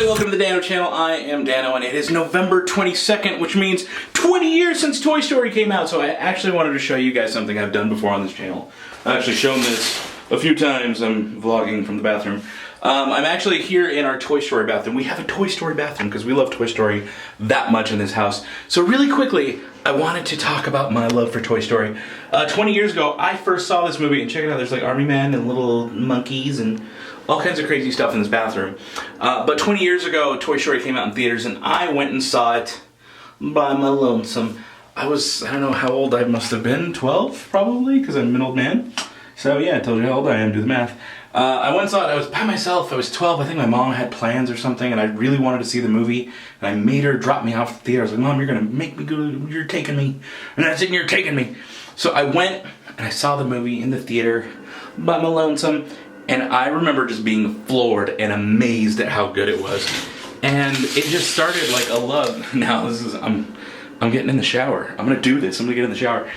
everybody, welcome to the Dano channel. I am Dano and it is November 22nd, which means 20 years since Toy Story came out. So I actually wanted to show you guys something I've done before on this channel. I've actually shown this a few times. I'm vlogging from the bathroom. I'm actually here in our Toy Story bathroom. We have a Toy Story bathroom because we love Toy Story that much in this house. So really quickly, I wanted to talk about my love for Toy Story. 20 years ago, I first saw this movie, and check it out, there's like Army Man and little monkeys and all kinds of crazy stuff in this bathroom. But 20 years ago, Toy Story came out in theaters, and I went and saw it by my lonesome. I don't know how old I must have been, 12 probably, because I'm an old man. So yeah, I told you how old I am, do the math. I went and saw it, I was by myself, I was 12, I think my mom had plans or something, and I really wanted to see the movie, and I made her drop me off at the theater. I was like, Mom, you're gonna make me go, you're taking me, and that's it, you're taking me. So I went, and I saw the movie in the theater by my lonesome, and I remember just being floored and amazed at how good it was. And it just started like a love. Now I'm getting in the shower. I'm gonna do this, I'm gonna get in the shower.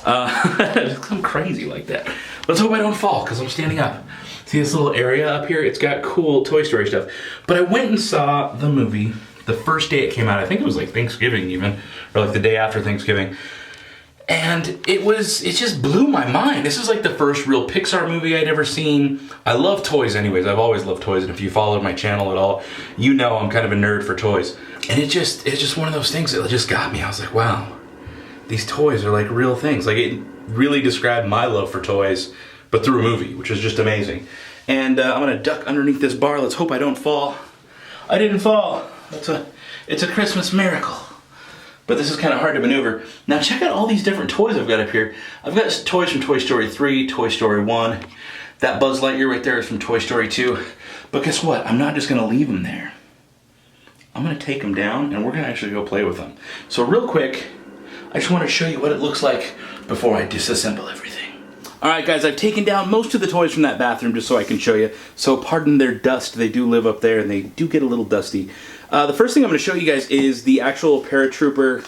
I'm crazy like that. Let's hope I don't fall, because I'm standing up. See this little area up here? It's got cool Toy Story stuff. But I went and saw the movie the first day it came out. I think it was like Thanksgiving even, or like the day after Thanksgiving. And it just blew my mind. This is like the first real Pixar movie I'd ever seen. I love toys anyways. I've always loved toys, and if you followed my channel at all, you know I'm kind of a nerd for toys. And it's just one of those things that just got me. I was like, wow, these toys are like real things. Like, it really described my love for toys, but through a movie, which is just amazing. And I'm gonna duck underneath this bar. Let's hope I don't fall. I didn't fall. It's a Christmas miracle. But this is kind of hard to maneuver. Now check out all these different toys I've got up here. I've got toys from Toy Story 3, Toy Story 1. That Buzz Lightyear right there is from Toy Story 2. But guess what? I'm not just gonna leave them there. I'm gonna take them down and we're gonna actually go play with them. So real quick, I just wanna show you what it looks like before I disassemble everything. Alright guys, I've taken down most of the toys from that bathroom just so I can show you. So pardon their dust, they do live up there and they do get a little dusty. The first thing I'm going to show you guys is the actual Paratrooper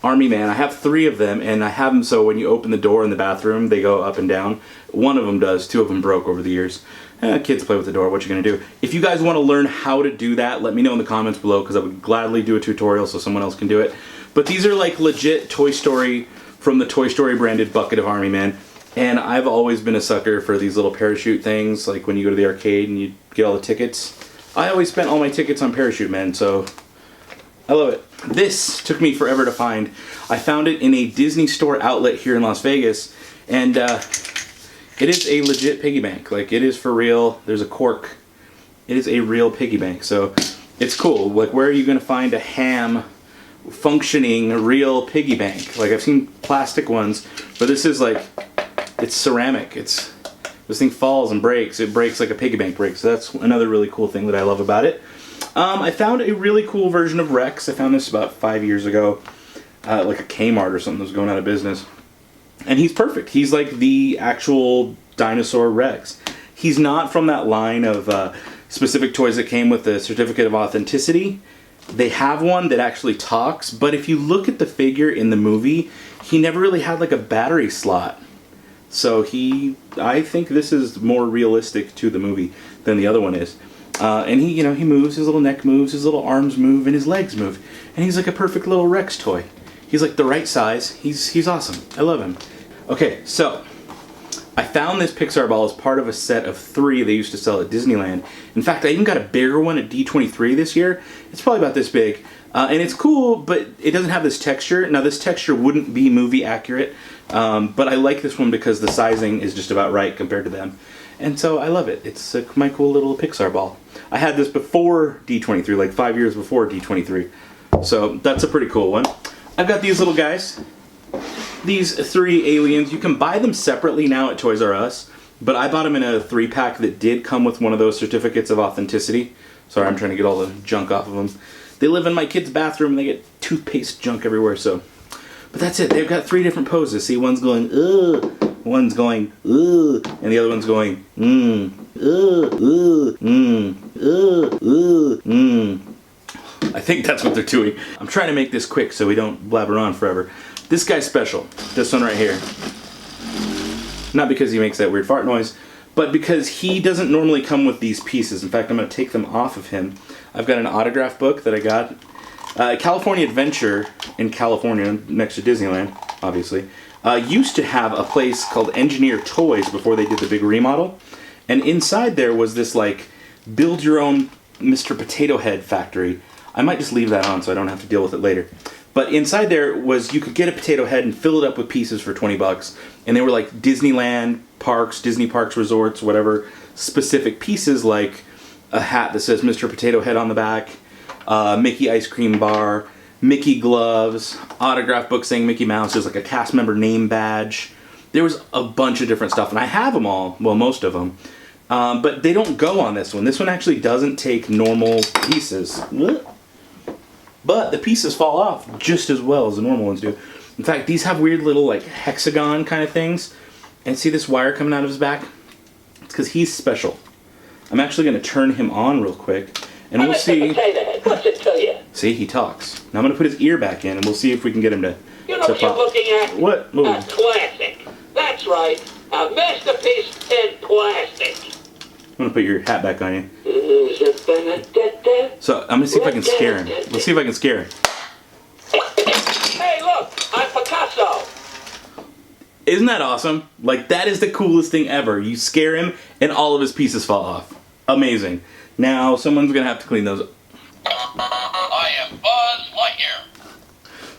Army Man. I have 3 of them, and I have them so when you open the door in the bathroom, they go up and down. One of them does, 2 of them broke over the years. Kids play with the door, what you going to do? If you guys want to learn how to do that, let me know in the comments below, because I would gladly do a tutorial so someone else can do it. But these are like legit Toy Story from the Toy Story branded bucket of Army Man. And I've always been a sucker for these little parachute things, like when you go to the arcade and you get all the tickets. I always spent all my tickets on Parachute Men, so I love it. This took me forever to find. I found it in a Disney store outlet here in Las Vegas, and it is a legit piggy bank. Like, it is for real. There's a cork. It is a real piggy bank, so it's cool. Like, where are you going to find a ham functioning real piggy bank? Like, I've seen plastic ones, but this is like, it's ceramic. This thing falls and breaks. It breaks like a piggy bank breaks. So that's another really cool thing that I love about it. I found a really cool version of Rex. I found this about 5 years ago. Like a Kmart or something that was going out of business. And he's perfect. He's like the actual dinosaur Rex. He's not from that line of specific toys that came with the certificate of authenticity. They have one that actually talks, but if you look at the figure in the movie, he never really had like a battery slot. So I think this is more realistic to the movie than the other one is. And he moves, his little neck moves, his little arms move, and his legs move. And he's like a perfect little Rex toy. He's like the right size. He's awesome. I love him. Okay, so I found this Pixar Ball as part of a set of 3 they used to sell at Disneyland. In fact, I even got a bigger one at D23 this year. It's probably about this big. And it's cool, but it doesn't have this texture. Now, this texture wouldn't be movie accurate, but I like this one because the sizing is just about right compared to them. And so I love it. It's my cool little Pixar Ball. I had this before D23, like 5 years before D23. So that's a pretty cool one. I've got these little guys. These 3 aliens. You can buy them separately now at Toys R Us, but I bought them in a 3-pack that did come with one of those certificates of authenticity. Sorry, I'm trying to get all the junk off of them. They live in my kid's bathroom and they get toothpaste junk everywhere, so. But that's it. They've got 3 different poses. See, one's going, ugh. One's going, ugh. And the other one's going, I think that's what they're doing. I'm trying to make this quick so we don't blabber on forever. This guy's special. This one right here. Not because he makes that weird fart noise, But because he doesn't normally come with these pieces, in fact, I'm going to take them off of him. I've got an autograph book that I got. California Adventure in California, next to Disneyland, obviously, used to have a place called Engineer Toys before they did the big remodel. And inside there was this, like, build your own Mr. Potato Head factory. I might just leave that on so I don't have to deal with it later. But inside there was, you could get a potato head and fill it up with pieces for 20 bucks. And they were like Disneyland parks, Disney parks, resorts, whatever, specific pieces, like a hat that says Mr. Potato Head on the back, Mickey ice cream bar, Mickey gloves, autograph book saying Mickey Mouse. There's like a cast member name badge. There was a bunch of different stuff, and I have them all, well, most of them. But they don't go on this one. This one actually doesn't take normal pieces. But the pieces fall off just as well as the normal ones do. In fact, these have weird little, like, hexagon kind of things. And see this wire coming out of his back? It's because he's special. I'm actually going to turn him on real quick, and we'll see. What's it to you? See, he talks. Now I'm going to put his ear back in, and we'll see if we can get him to You know what you're pop. looking at? What? A classic. That's right. A masterpiece in plastic. I'm going to put your hat back on you. Hey, So I'm going to see if I can scare him. Let's see if I can scare him. look, I'm Picasso. Isn't that awesome? Like, that is the coolest thing ever. You scare him, and all of his pieces fall off. Amazing. Now, someone's going to have to clean those up. I am Buzz Lightyear.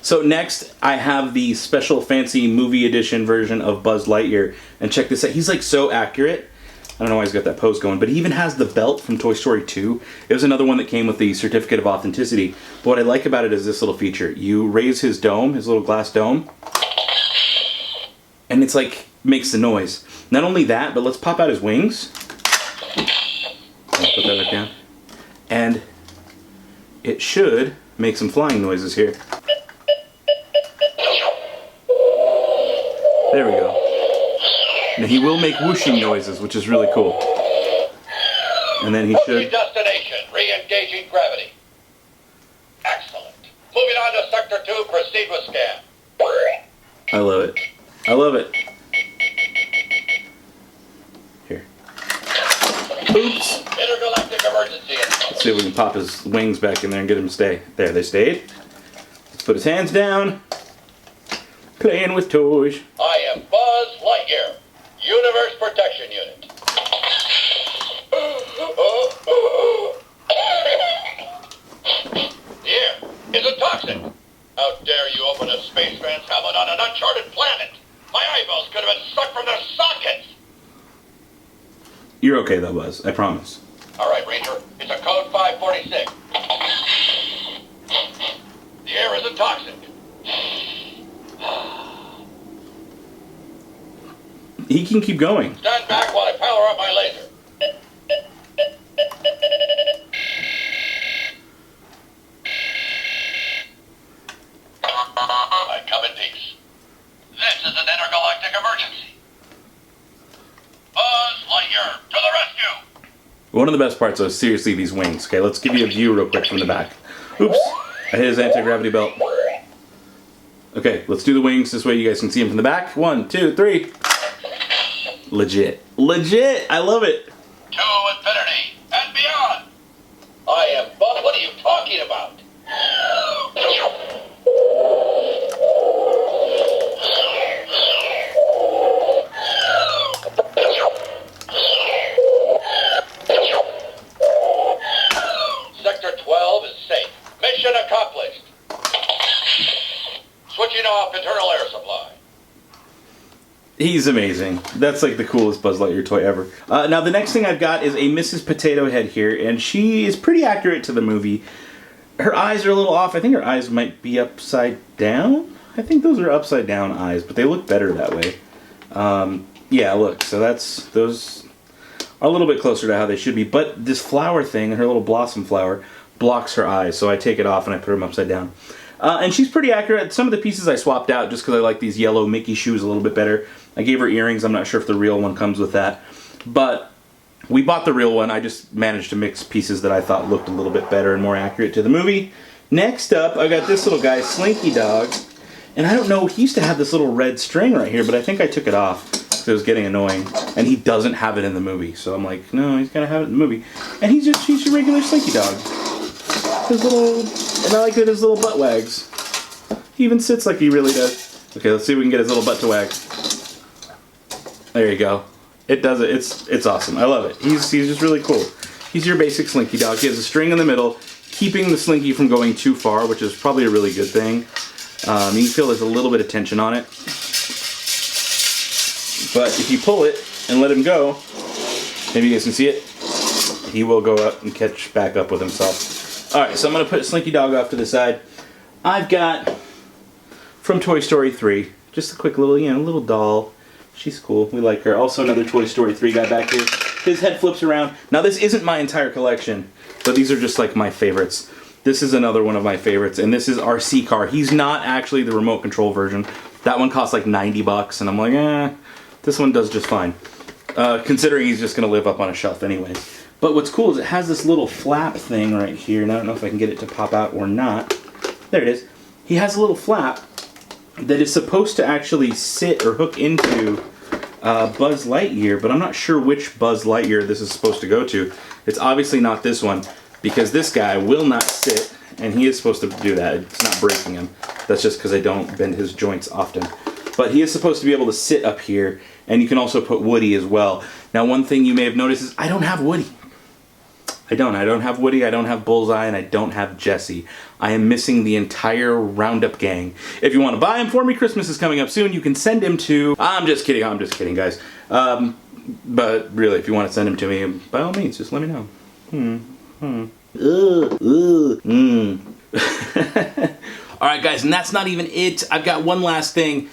So next, I have the special fancy movie edition version of Buzz Lightyear. And check this out. He's, like, so accurate. I don't know why he's got that pose going, but he even has the belt from Toy Story 2. It was another one that came with the certificate of authenticity. But what I like about it is this little feature. You raise his dome, his little glass dome, and it's like, makes the noise. Not only that, but let's pop out his wings. I'll put that back down. And it should make some flying noises here. There we go. Now he will make whooshing noises, which is really cool. And then he should... Destination, re-engaging gravity. Excellent. Moving on to Sector 2, proceed with scan. I love it. I love it. Here. Oops. Intergalactic emergency. Let's see if we can pop his wings back in there and get him to stay. There, they stayed. Let's put his hands down. Playing with toys. I am Buzz Lightyear, Universe Protection Unit. The air is toxic. How dare you open a space fan's helmet on an uncharted planet? My eyeballs could have been sucked from their sockets. You're okay though, Buzz. I promise. All right, Ranger. It's a code 546. The air isn't toxic. He can keep going. Stand back while I power up my laser. I come in peace. This is an intergalactic emergency. Buzz Lightyear, to the rescue! One of the best parts, though, is seriously these wings. Okay, let's give you a view real quick from the back. Oops. I hit his anti-gravity belt. Okay, let's do the wings. This way you guys can see them from the back. 1, 2, 3. Legit. Legit! I love it. To infinity and beyond. I am Buzz. What are you talking about? Sector 12 is safe. Mission accomplished. Switching off internal air supply. He's amazing. That's like the coolest Buzz Lightyear toy ever. Now the next thing I've got is a Mrs. Potato Head here, and she is pretty accurate to the movie. Her eyes are a little off. I think her eyes might be upside down. I think those are upside down eyes, but they look better that way. Yeah, look, so those are a little bit closer to how they should be, but this flower thing, her little blossom flower, blocks her eyes, so I take it off and I put them upside down. And she's pretty accurate. Some of the pieces I swapped out just because I like these yellow Mickey shoes a little bit better. I gave her earrings. I'm not sure if the real one comes with that. But we bought the real one. I just managed to mix pieces that I thought looked a little bit better and more accurate to the movie. Next up, I got this little guy, Slinky Dog. And I don't know, he used to have this little red string right here, but I think I took it off. because it was getting annoying. And he doesn't have it in the movie, so I'm like, no, he's gotta have it in the movie. And he's your regular Slinky Dog. His little, and I like that his little butt wags. He even sits like he really does. Okay, let's see if we can get his little butt to wag. There you go. It does it. It's awesome. I love it. He's just really cool. He's your basic Slinky Dog. He has a string in the middle, keeping the Slinky from going too far, which is probably a really good thing. You can feel there's a little bit of tension on it. But if you pull it and let him go, maybe you guys can see it, he will go up and catch back up with himself. Alright, so I'm going to put Slinky Dog off to the side. I've got, from Toy Story 3, just a quick little, little doll. She's cool. We like her. Also another Toy Story 3 guy back here. His head flips around. Now this isn't my entire collection, but these are just like my favorites. This is another one of my favorites, and this is RC Car. He's not actually the remote control version. That one costs like 90 bucks, and I'm like, this one does just fine. Considering he's just going to live up on a shelf anyways. But what's cool is it has this little flap thing right here, and I don't know if I can get it to pop out or not. There it is. He has a little flap that is supposed to actually sit or hook into Buzz Lightyear, but I'm not sure which Buzz Lightyear this is supposed to go to. It's obviously not this one, because this guy will not sit, and he is supposed to do that. It's not breaking him. That's just because I don't bend his joints often. But he is supposed to be able to sit up here, and you can also put Woody as well. Now, one thing you may have noticed is I don't have Woody. I don't have Woody, I don't have Bullseye, and I don't have Jessie. I am missing the entire Roundup gang. If you want to buy him for me, Christmas is coming up soon. You can send him to... I'm just kidding, guys. But really, if you want to send him to me, by all means, just let me know. Alright guys, and that's not even it. I've got one last thing.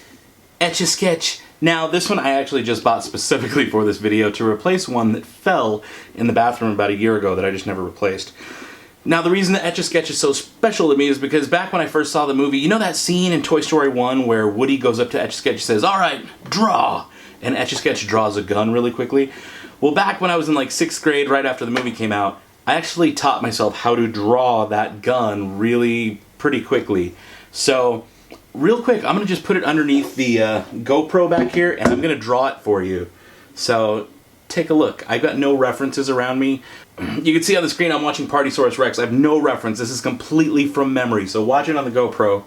Etch-a-Sketch. Now, this one I actually just bought specifically for this video to replace one that fell in the bathroom about a year ago that I just never replaced. Now, the reason that Etch-a-Sketch is so special to me is because back when I first saw the movie, you know that scene in Toy Story 1 where Woody goes up to Etch-a-Sketch and says, "Alright, draw!" And Etch-a-Sketch draws a gun really quickly? Well, back when I was in like 6th grade, right after the movie came out, I actually taught myself how to draw that gun really pretty quickly. So, real quick, I'm going to just put it underneath the GoPro back here, and I'm going to draw it for you. So, take a look. I've got no references around me. You can see on the screen I'm watching Partysaurus Rex. I have no reference. This is completely from memory. So watch it on the GoPro,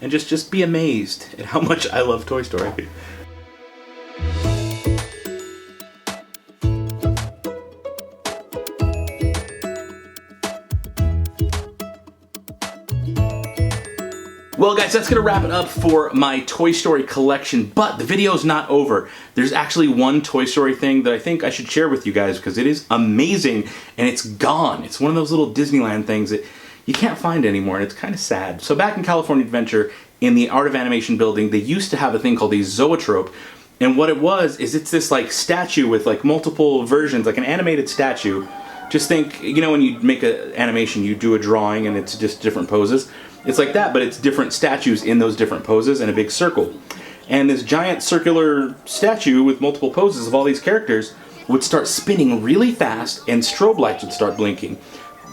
and just be amazed at how much I love Toy Story. Well guys, that's gonna wrap it up for my Toy Story collection, but the video's not over. There's actually one Toy Story thing that I think I should share with you guys because it is amazing and it's gone. It's one of those little Disneyland things that you can't find anymore and it's kind of sad. So back in California Adventure, in the Art of Animation building, they used to have a thing called the Zoetrope, and what it was is it's this like statue with like multiple versions, like an animated statue. Just think, you know when you make an animation, you do a drawing and it's just different poses. It's like that, but it's different statues in those different poses in a big circle. And this giant circular statue with multiple poses of all these characters would start spinning really fast and strobe lights would start blinking.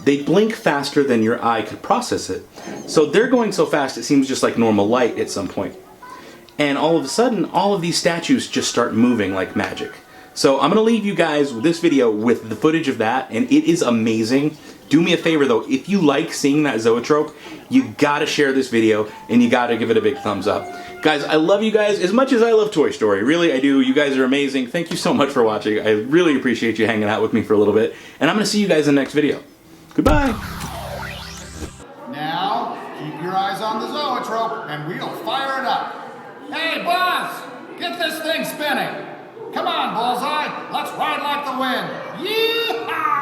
They blink faster than your eye could process it. So they're going so fast it seems just like normal light at some point. And all of a sudden, all of these statues just start moving like magic. So I'm going to leave you guys with this video with the footage of that, and it is amazing. Do me a favor though, if you like seeing that Zoetrope, you gotta share this video and you gotta give it a big thumbs up. Guys, I love you guys as much as I love Toy Story. Really, I do. You guys are amazing. Thank you so much for watching. I really appreciate you hanging out with me for a little bit. And I'm gonna see you guys in the next video. Goodbye. Now, keep your eyes on the Zoetrope and we'll fire it up. Hey, Buzz! Get this thing spinning! Come on, Bullseye! Let's ride like the wind! Yee-haw!